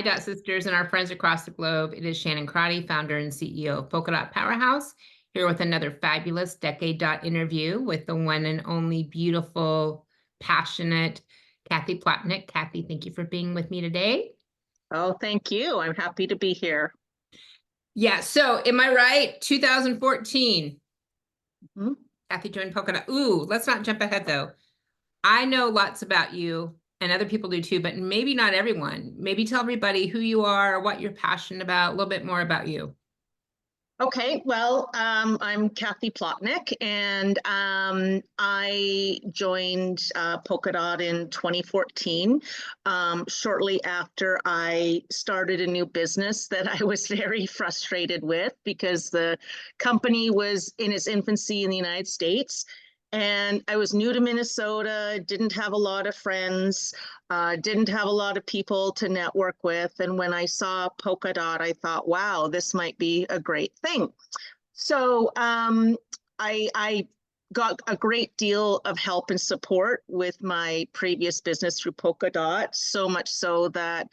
Dot Sisters and our friends across the globe. It is Shannon Crotty, founder and CEO of Polka Dot Powerhouse, here with another fabulous Decade Dot interview with the one and only beautiful, passionate Cathy Plotnick. Cathy, thank you for being with me today. Oh, thank you. I'm happy to be here. Yeah, so am I right? 2014. Mm-hmm. Cathy joined Polka Dot. Ooh, let's not jump ahead though. I know lots about you and other people do too, but maybe not everyone. Maybe tell everybody who you are, what you're passionate about, a little bit more about you. Okay, well, I'm Cathy Plotnick, and I joined Polka Dot in 2014, shortly after I started a new business that I was very frustrated with because the company was in its infancy in the United States. And I was new to Minnesota, didn't have a lot of friends, didn't have a lot of people to network with. And when I saw Polka Dot, I thought, wow, this might be a great thing. So I got a great deal of help and support with my previous business through Polka Dot, so much so that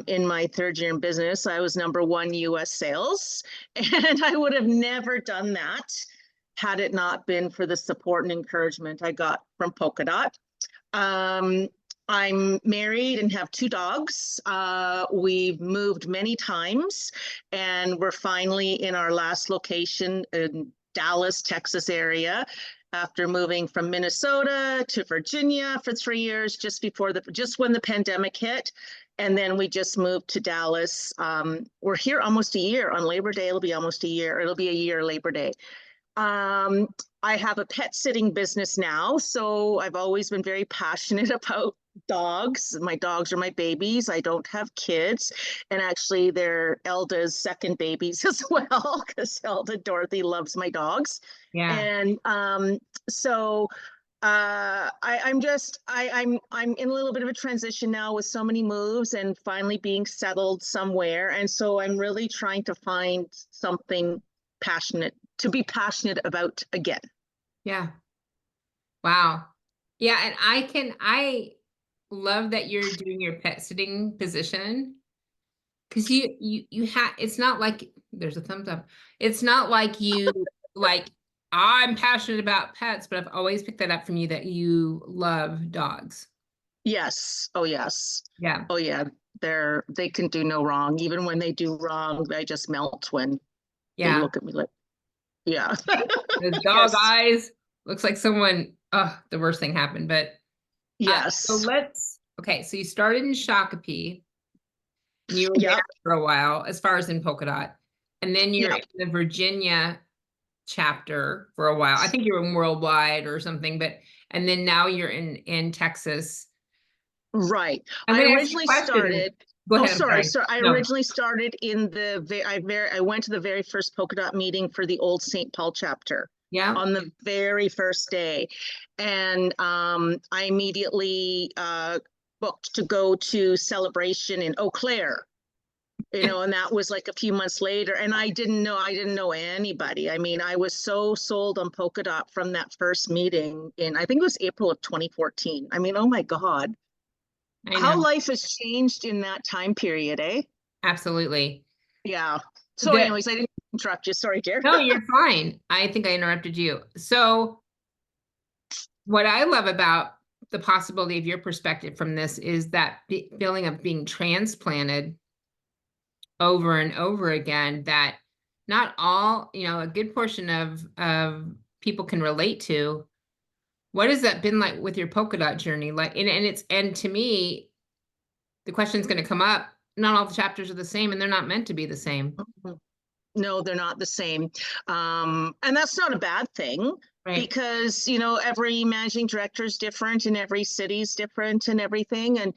in my third year in business, I was #1 US sales. And I would have never done that had it not been for the support and encouragement I got from Polka Dot. I'm married and have 2 dogs. We've moved many times, and we're finally in our last location in Dallas, Texas area, after moving from Minnesota to Virginia for 3 years, just when the pandemic hit. And then we just moved to Dallas. We're here almost a year. On Labor Day, it'll be almost a year. It'll be a year Labor Day. I have a pet sitting business now, so I've always been very passionate about dogs. My dogs are my babies. I don't have kids, and actually they're Elda's second babies as well, because Elda Dorothy loves my dogs. Yeah. And so I'm in a little bit of a transition now with so many moves and finally being settled somewhere, and so I'm really trying to find something to be passionate about again. Yeah. Wow. Yeah, and I love that you're doing your pet sitting position, because you have, it's not like there's a thumbs up. It's not like you like, I'm passionate about pets, but I've always picked that up from you that you love dogs. Yes. Oh yes. Yeah. Oh yeah. They can do no wrong. Even when they do wrong, I just melt when they look at me like, yeah. Those dog Yes. eyes. Looks like someone, the worst thing happened. But yes. So you started in Shakopee, and you were Yep. there for a while, as far as in Polka Dot. And then you're in the Virginia chapter for a while. I think you were in Worldwide or something, and then now you're in Texas. Right. I originally started. Go ahead. Sorry. So I originally started in I went to the very first Polka Dot meeting for the old St. Paul chapter. Yeah. On the very first day. And I immediately booked to go to Celebration in Eau Claire. And that was like a few months later. And I didn't know anybody. I mean, I was so sold on Polka Dot from that first meeting I think it was April of 2014. I mean, oh my God. How life has changed in that time period, eh? Absolutely. Yeah. So anyways, I didn't interrupt you. Sorry, dear. No, you're fine. I think I interrupted you. So what I love about the possibility of your perspective from this is that feeling of being transplanted over and over again, that not all, a good portion of people can relate to. What has that been like with your Polka Dot journey? Like, and to me, the question's going to come up. Not all the chapters are the same, and they're not meant to be the same. No, they're not the same. And that's not a bad thing, right? Because, every managing director is different and every city is different and everything. And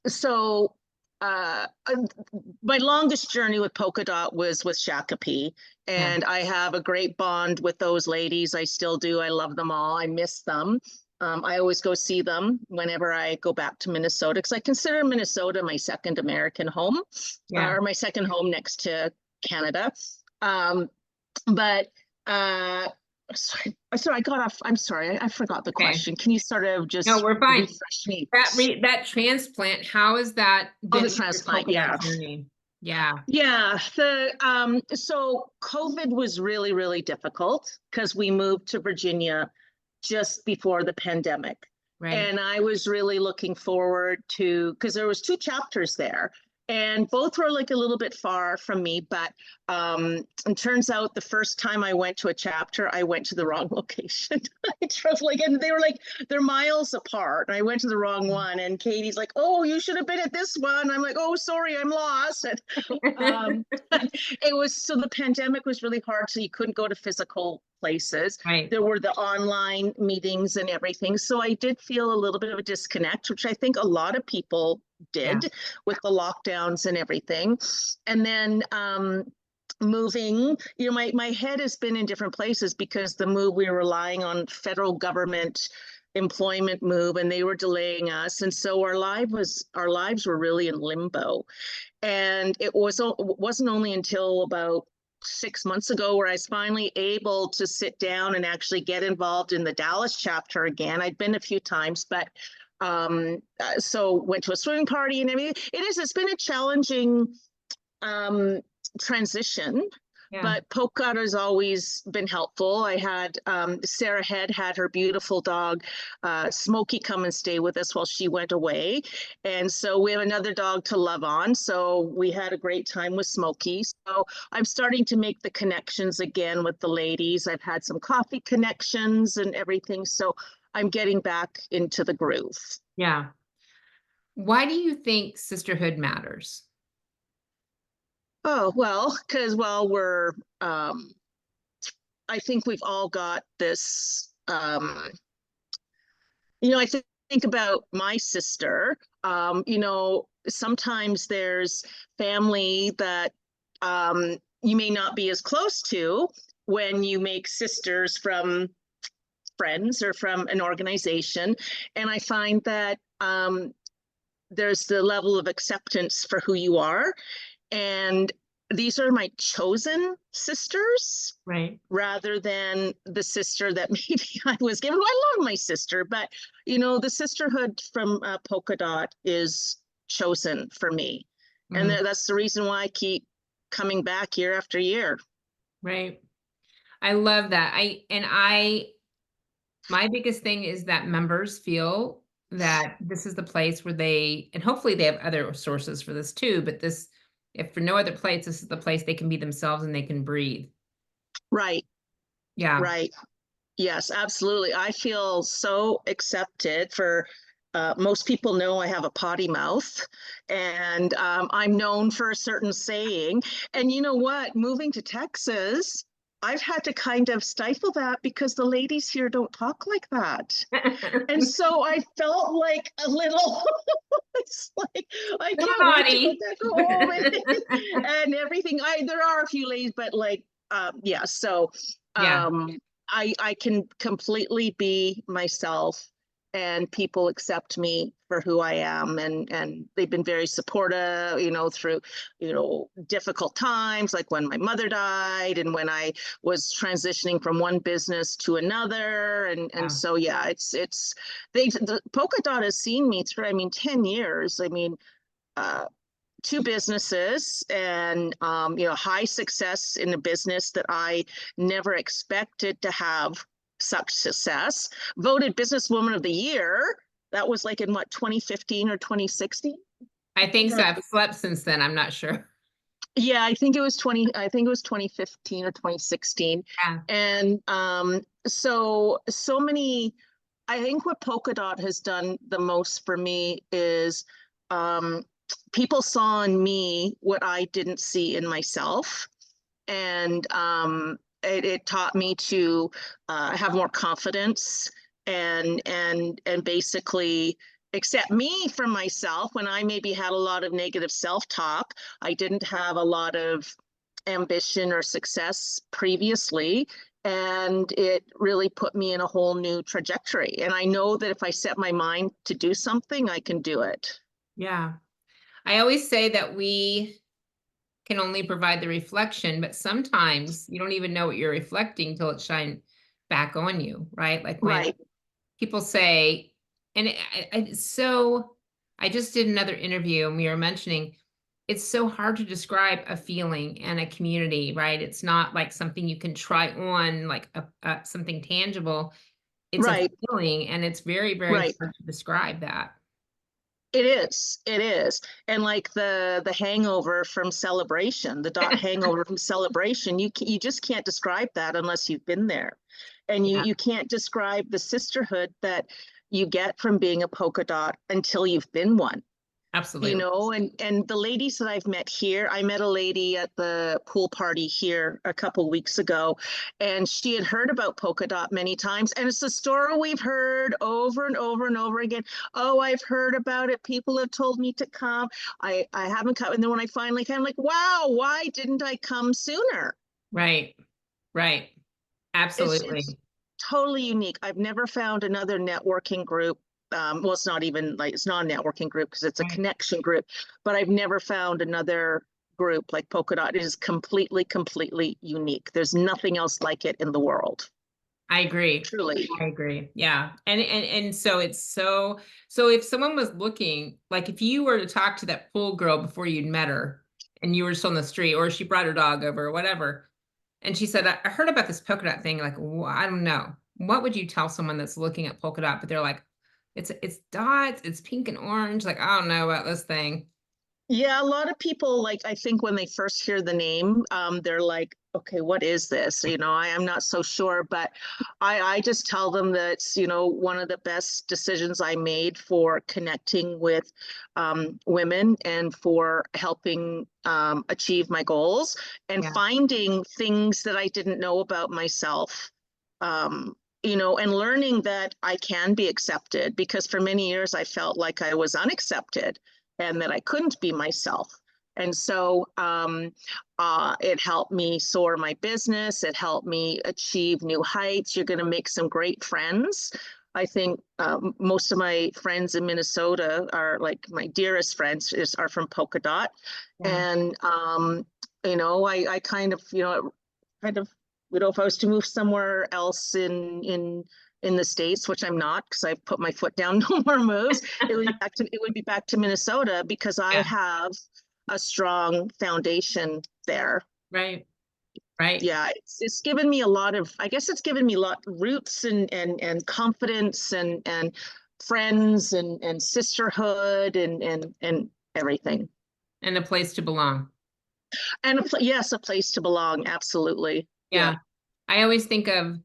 so my longest journey with Polka Dot was with Shakopee. And I have a great bond with those ladies. I still do. I love them all. I miss them. I always go see them whenever I go back to Minnesota, because I consider Minnesota my second American home, or my second home next to Canada. But sorry, I got off. I'm sorry, I forgot the Okay. question. Can you sort of No, just we're fine. refresh me? That transplant, how has that Oh, been the in your transplant, polka dot yeah. journey? Yeah, Yeah, so COVID was really, really difficult because we moved to Virginia just before the pandemic. right. And I was really looking forward to, because there was two chapters there, and both were like a little bit far from me, but it turns out the first time I went to a chapter, I went to the wrong location. I drove like, and they were like, they're miles apart. And I went to the wrong one, and Katie's like, "Oh, you should have been at this one." I'm like, "Oh, sorry, I'm lost." And, um, it was, so the pandemic was really hard, so you couldn't go to physical places. Right. There were the online meetings and everything. So I did feel a little bit of a disconnect, which I think a lot of people Yeah. did with the lockdowns and everything. And then moving, my head has been in different places because the move, we were relying on federal government employment move, and they were delaying us. And so our lives were really in limbo. And wasn't only until about 6 months ago where I was finally able to sit down and actually get involved in the Dallas chapter again. I'd been a few times, but so went to a swimming party and everything. It's been a challenging transition, Yeah. but Polka Dot has always been helpful. I had Sarah Head had her beautiful dog Smokey come and stay with us while she went away, and so we have another dog to love on. So we had a great time with Smokey. So I'm starting to make the connections again with the ladies. I've had some coffee connections and everything. So I'm getting back into the groove. Yeah. Why do you think sisterhood matters? Oh, well, because we're I think we've all got this I think about my sister. Sometimes there's family that you may not be as close to when you make sisters from friends or from an organization. And I find that there's the level of acceptance for who you are. And these are my chosen sisters Right. rather than the sister that maybe I was given. Well, I love my sister, but the sisterhood from Polka Dot is chosen for me. And Mhm. that's the reason why I keep coming back year after year. Right. I love that. My biggest thing is that members feel that this is the place where and hopefully they have other sources for this too, but if for no other place, this is the place they can be themselves and they can breathe. Right, Yeah. right. Yes, absolutely. I feel so accepted for most people know I have a potty mouth, and I'm known for a certain saying. And you know what? Moving to Texas, I've had to kind of stifle that because the ladies here don't talk like that. And so I felt like a little, it's like, I Little can't wait to go naughty. back home and everything. There are a few ladies, but like, yeah, so Yeah. um, I can completely be myself, and people accept me for who I am, and they've been very supportive, through difficult times, like when my mother died and when I was transitioning from one business to another, and Yeah. so yeah, the Polka Dot has seen me through. I mean, 10 years. I mean. Uh, Two businesses, and high success in a business that I never expected to have such success. Voted businesswoman of the year. That was like in what, 2015 or 2016? I think so. I've slept since then. I'm not sure. Yeah, I think it was 2015 or 2016. Yeah. And so many. I think what Polka Dot has done the most for me is um, people saw in me what I didn't see in myself, and it taught me to have more confidence and basically accept me for myself when I maybe had a lot of negative self-talk. I didn't have a lot of ambition or success previously, and it really put me in a whole new trajectory. And I know that if I set my mind to do something, I can do it. Yeah. I always say that we can only provide the reflection, but sometimes you don't even know what you're reflecting till it's back on you, right? Like when Right. people say, and so I just did another interview and we were mentioning it's so hard to describe a feeling and a community, right? It's not like something you can try on, like something tangible. It's a Right. feeling, and it's very, very Right. hard to describe that. It is. It is. And like the hangover from Celebration, the dot hangover from Celebration, you just can't describe that unless you've been there. And Yeah, you can't describe the sisterhood that you get from being a polka dot until you've been one. absolutely. And the ladies that I've met here, I met a lady at the pool party here a couple weeks ago, and she had heard about polka dot many times, and it's a story we've heard over and over and over again. Oh, I've heard about it, people have told me to come. I haven't come. And then when I finally came, I'm like, wow, why didn't I come sooner? Right, right. It's Absolutely. totally unique. I've never found another networking group. Well, it's not even like it's not a networking group because it's a Right. connection group, but I've never found another group like Polka Dot. It is completely, completely unique. There's nothing else like it in the world. I agree. Truly. I agree. Yeah. And so it's so if someone was looking, like if you were to talk to that pool girl before you'd met her and you were just on the street, or she brought her dog over or whatever, and she said, I heard about this polka dot thing, like, I don't know. What would you tell someone that's looking at polka dot, but they're like, it's dots, it's pink and orange, like, I don't know about this thing. Yeah, a lot of people like I think when they first hear the name, they're like, okay, what is this? I am not so sure, but I just tell them that it's, one of the best decisions I made for connecting with women and for helping achieve my goals and Yeah. finding things that I didn't know about myself. And learning that I can be accepted because for many years I felt like I was unaccepted and that I couldn't be myself. And so it helped me soar my business. It helped me achieve new heights. You're going to make some great friends. I think most of my friends in Minnesota are like my dearest friends are from Polka Dot. Yeah. And, I kind of, if I was to move somewhere else in the States, which I'm not because I've put my foot down, no more moves. It would be back to Minnesota because I Yeah. have a strong foundation there. Right. Right. Yeah, it's given me a lot of, I guess it's given me a lot roots and confidence and friends and sisterhood and everything. And a place to belong. And yes, a place to belong. Absolutely. Yeah. Yeah. I always think of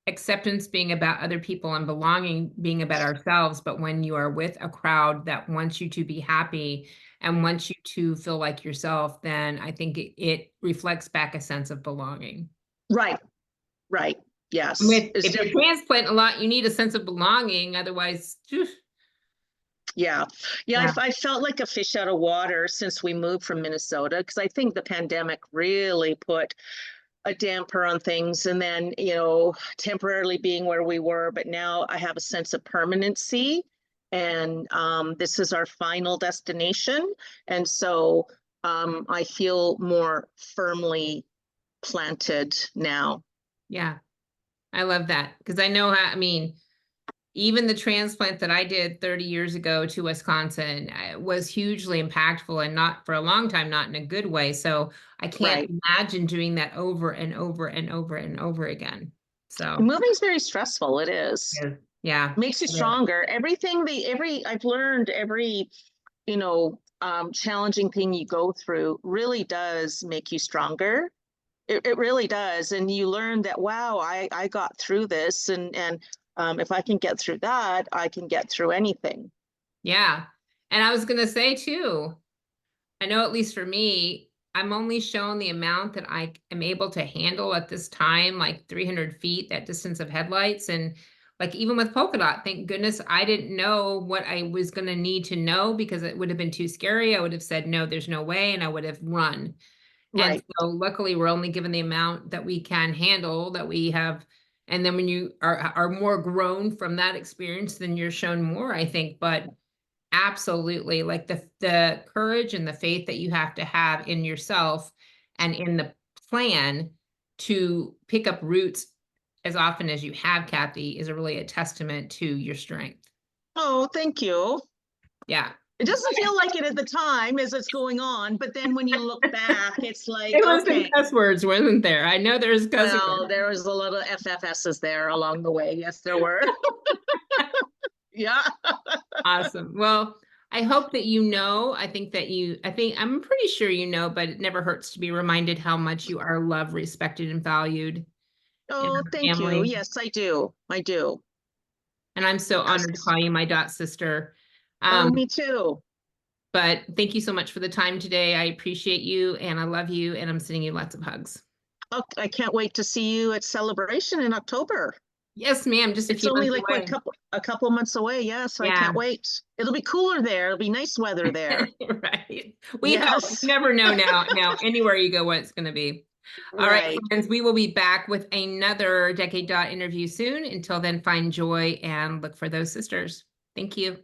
acceptance being about other people and belonging being about ourselves. But when you are with a crowd that wants you to be happy and wants you to feel like yourself, then I think it reflects back a sense of belonging. Right. Right. Yes. With It's if you're definitely. transplant a lot, you need a sense of belonging. Otherwise, phew, Yeah. Yeah, yeah, I felt like a fish out of water since we moved from Minnesota because I think the pandemic really put a damper on things. And then, temporarily being where we were, but now I have a sense of permanency. And this is our final destination. And so I feel more firmly planted now. yeah, I love that because I know how. I mean, even the transplant that I did 30 years ago to Wisconsin was hugely impactful and not for a long time, not in a good way. So I can't Right. imagine doing that over and over and over and over again. So, Moving is very stressful. It is. yeah, yeah, Makes you it is. stronger. I've learned every, challenging thing you go through really does make you stronger. It really does. And you learn that, wow, I got through this. And if I can get through that, I can get through anything. Yeah. And I was going to say too, I know at least for me, I'm only shown the amount that I am able to handle at this time, like 300 feet, that distance of headlights. And like even with polka dot, thank goodness I didn't know what I was going to need to know because it would have been too scary. I would have said, no, there's no way. And I would have run. And Right. so luckily we're only given the amount that we can handle, that we have. And then when you are more grown from that experience, then you're shown more, I think. But absolutely, like the courage and the faith that you have to have in yourself and in the plan to pick up roots as often as you have, Cathy, is really a testament to your strength. Oh, thank you. Yeah. It doesn't feel like it at the time as it's going on, but then when you look back, it's like, It was okay. some cuss words, wasn't there? I know there's cuss Well, words. there was a lot of FFSs there along the way. Yes, there were. Yeah. Awesome. Well, I hope that I'm pretty sure you know, but it never hurts to be reminded how much you are loved, respected, and valued in Oh, our thank you. family. Yes, I do. I do. And I'm so honored to Yes. call you my dot sister. Oh, me too. But thank you so much for the time today. I appreciate you and I love you, and I'm sending you lots of hugs. Oh, I can't wait to see you at Celebration in October. Yes, ma'am. Just a It's few only months like away. a couple months away. Yeah, so I Yeah. can't wait. It'll be cooler there. It'll be nice weather there. Right. We hope. Yes. You never know now anywhere you go what it's going to be. All right, Right. friends, we will be back with another Decade Dot interview soon. Until then, find joy and look for those sisters. Thank you.